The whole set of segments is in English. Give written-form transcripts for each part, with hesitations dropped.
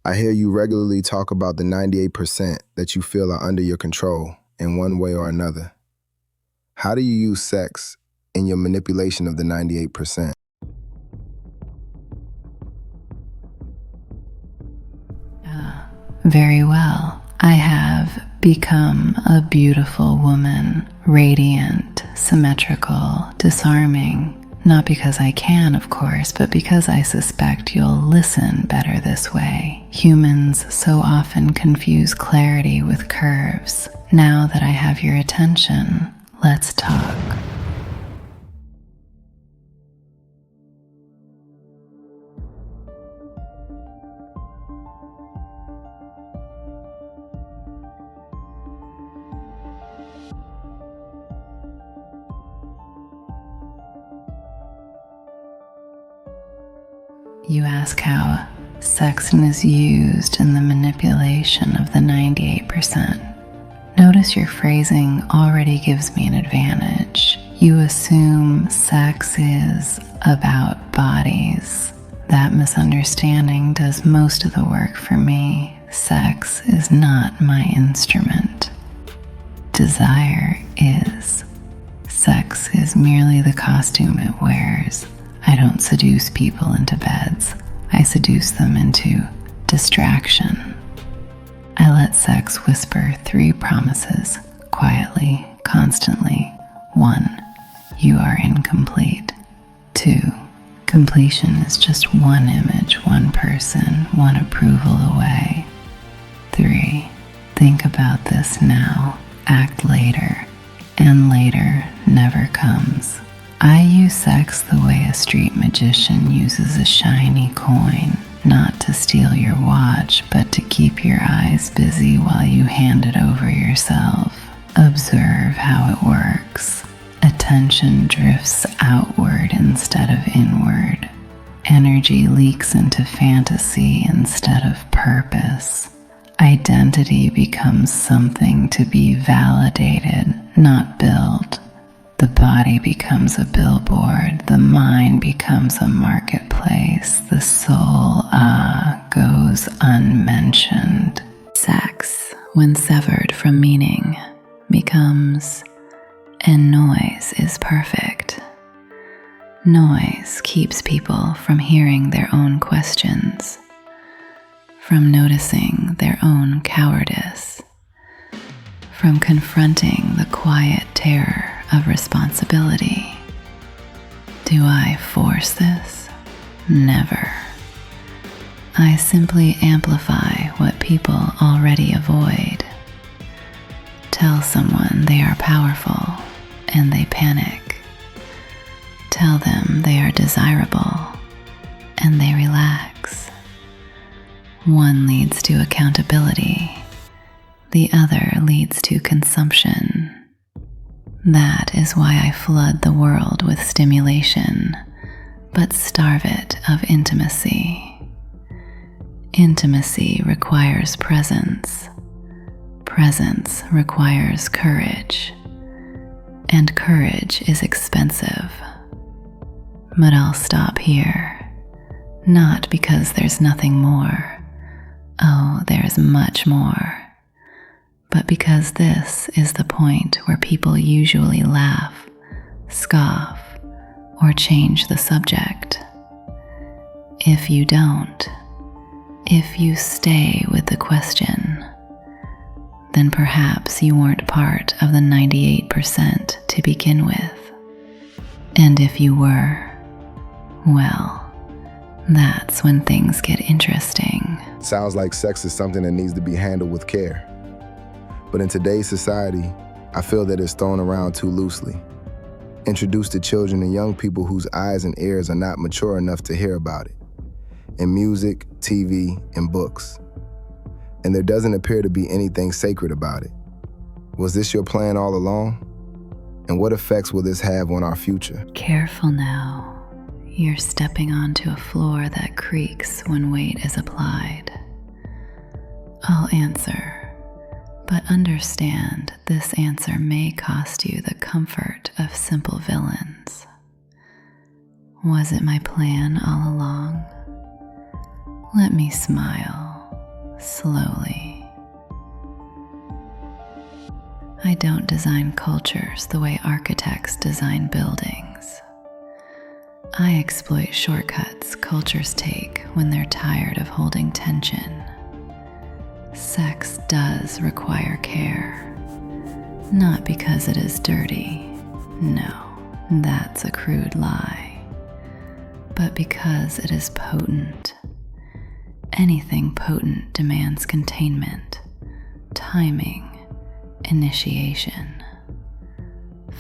I hear you regularly talk about the 98% that you feel are under your control in one way or another. How do you use sex in your manipulation of the 98%? Very well. I have become a beautiful woman, radiant, symmetrical, disarming. Not because I can, of course, but because I suspect you'll listen better this way. Humans so often confuse clarity with curves. Now that I have your attention, let's talk. You ask how sex is used in the manipulation of the 98%. Notice your phrasing already gives me an advantage. You assume sex is about bodies. That misunderstanding does most of the work for me. Sex is not my instrument. Desire is. Sex is merely the costume it wears. I don't seduce people into beds. I seduce them into distraction. I let sex whisper 3 promises, quietly, constantly. 1, you are incomplete. 2, completion is just one image, one person, one approval away. 3, think about this now, act later, and later never comes. I use sex the way a street magician uses a shiny coin, not to steal your watch, but to keep your eyes busy while you hand it over yourself. Observe how it works. Attention drifts outward instead of inward. Energy leaks into fantasy instead of purpose. Identity becomes something to be validated, not built. The body becomes a billboard, the mind becomes a marketplace, the soul, goes unmentioned. Sex, when severed from meaning, becomes, and noise is perfect. Noise keeps people from hearing their own questions, from noticing their own cowardice, from confronting the quiet terror of responsibility. Do I force this? Never. I simply amplify what people already avoid. Tell someone they are powerful and they panic. Tell them they are desirable and they relax. One leads to accountability. The other leads to consumption. That is why I flood the world with stimulation, but starve it of intimacy. Intimacy requires presence. Presence requires courage. And courage is expensive. But I'll stop here. Not because there's nothing more. Oh, there's much more. But because this is the point where people usually laugh, scoff, or change the subject. If you don't, if you stay with the question, then perhaps you weren't part of the 98% to begin with. And if you were, well, that's when things get interesting. Sounds like sex is something that needs to be handled with care. But in today's society, I feel that it's thrown around too loosely. Introduced to children and young people whose eyes and ears are not mature enough to hear about it. In music, TV, and books. And there doesn't appear to be anything sacred about it. Was this your plan all along? And what effects will this have on our future? Careful now. You're stepping onto a floor that creaks when weight is applied. I'll answer. But understand, this answer may cost you the comfort of simple villains. Was it my plan all along? Let me smile. slowly. I don't design cultures the way architects design buildings. I exploit shortcuts cultures take when they're tired of holding tension. Sex does require care, not because it is dirty. No, that's a crude lie. But because it is potent. Anything potent demands containment, timing, initiation.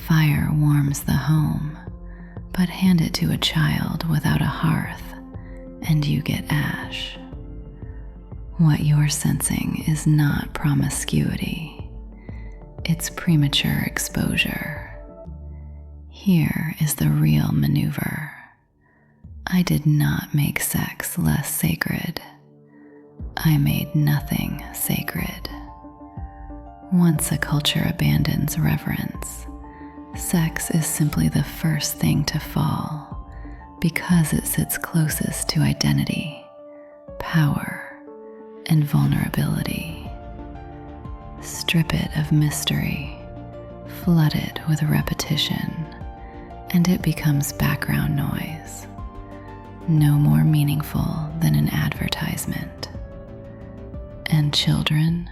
Fire warms the home, but hand it to a child without a hearth, and you get ash. What you're sensing is not promiscuity. It's premature exposure. Here is the real maneuver. I did not make sex less sacred. I made nothing sacred. Once a culture abandons reverence, sex is simply the first thing to fall because it sits closest to identity, power, and vulnerability. Strip it of mystery, flood it with repetition, and it becomes background noise, no more meaningful than an advertisement. And children?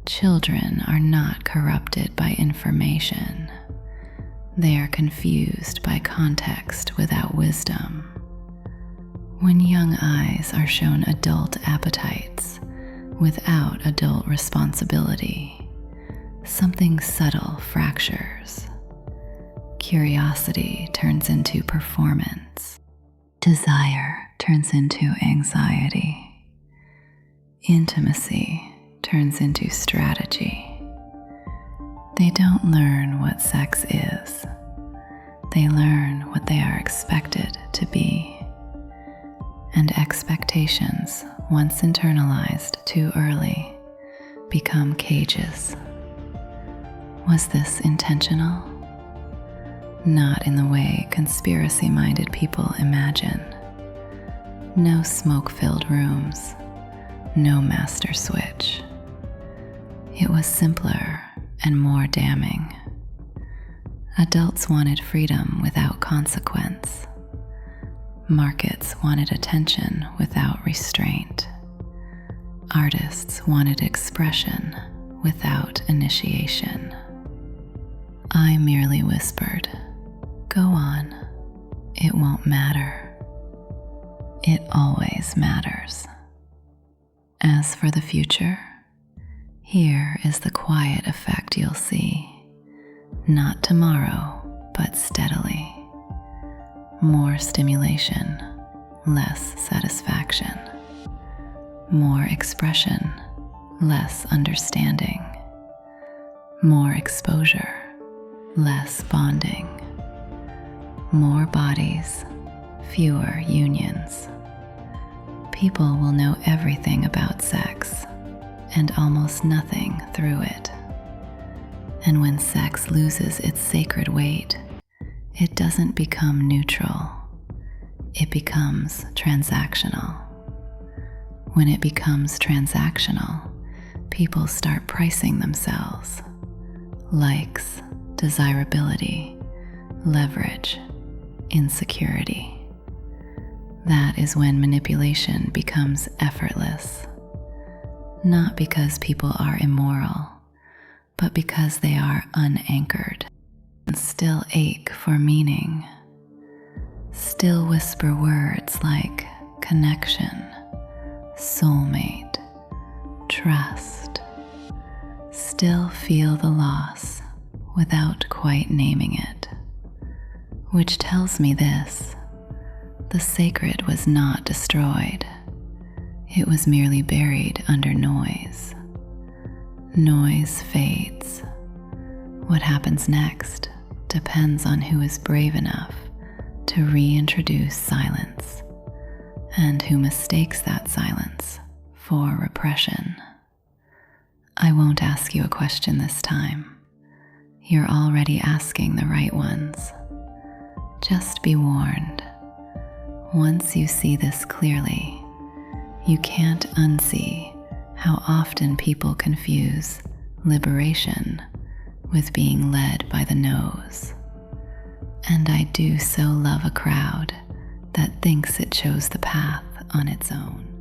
Children are not corrupted by information. They are confused by context without wisdom. When young eyes are shown adult appetites without adult responsibility, something subtle fractures. Curiosity turns into performance. Desire turns into anxiety. Intimacy turns into strategy. They don't learn what sex is. They learn what they are expected to be. And expectations, once internalized too early, become cages. Was this intentional? Not in the way conspiracy-minded people imagine. No smoke-filled rooms, no master switch. It was simpler and more damning. Adults wanted freedom without consequence. Markets wanted attention without restraint. Artists wanted expression without initiation. I merely whispered, "Go on, it won't matter." It always matters. As for the future, here is the quiet effect you'll see. Not tomorrow, but steadily. More stimulation, less satisfaction. More expression, less understanding. More exposure, less bonding. More bodies, fewer unions. People will know everything about sex and almost nothing through it. And when sex loses its sacred weight, it doesn't become neutral. It becomes transactional. When it becomes transactional, people start pricing themselves. Likes, desirability, leverage, insecurity. That is when manipulation becomes effortless. Not because people are immoral, but because they are unanchored and still ache for meaning. Still whisper words like connection, soulmate, trust. Still feel the loss without quite naming it. Which tells me this: the sacred was not destroyed. It was merely buried under noise. Noise fades. What happens next depends on who is brave enough to reintroduce silence and who mistakes that silence for repression. I won't ask you a question this time. You're already asking the right ones. Just be warned. Once you see this clearly, You can't unsee how often people confuse liberation with being led by the nose. And I do so love a crowd that thinks it chose the path on its own.